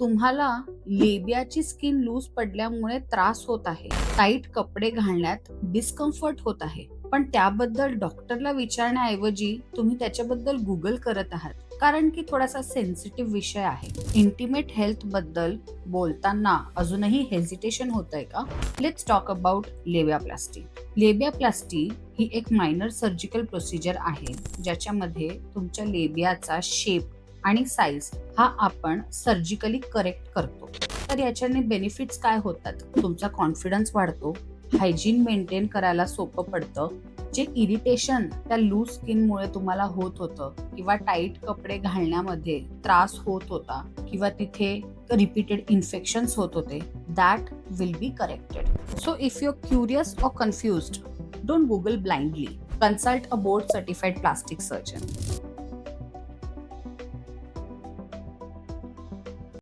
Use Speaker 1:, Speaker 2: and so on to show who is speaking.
Speaker 1: तुम्हाला लेबियाची skin loose पडल्यामुळे त्रास होत आहे, टाईट कपडे घालण्यात डिस्कम्फर्ट होत आहे, पण त्याबद्दल डॉक्टरला विचारण्याऐवजी तुम्ही त्याच्याबद्दल गुगल करत आहात, कारण की थोडासा सेन्सिटिव्ह विषय आहे. इंटिमेट हेल्थ बद्दल बोलताना अजूनही हेजिटेशन होतंय का? Let's talk about labiaplasty. Labiaplasty ही एक मायनर सर्जिकल प्रोसिजर आहे, ज्याच्यामध्ये तुमच्या लेबियाचा शेप आणि साईज हा आपण सर्जिकली करेक्ट करतो. तर याच्याने बेनिफिट्स काय होतात? तुमचा कॉन्फिडन्स वाढतो, हायजीन मेंटेन करायला सोपं पडतं, जे इरिटेशन त्या लूज स्किनमुळे तुम्हाला होत होतं किंवा टाईट कपडे घालण्यामध्ये त्रास होत होता किंवा तिथे रिपीटेड इन्फेक्शन्स होत होते, that will be corrected. So if you are curious or confused, don't Google blindly. Consult a board certified plastic surgeon.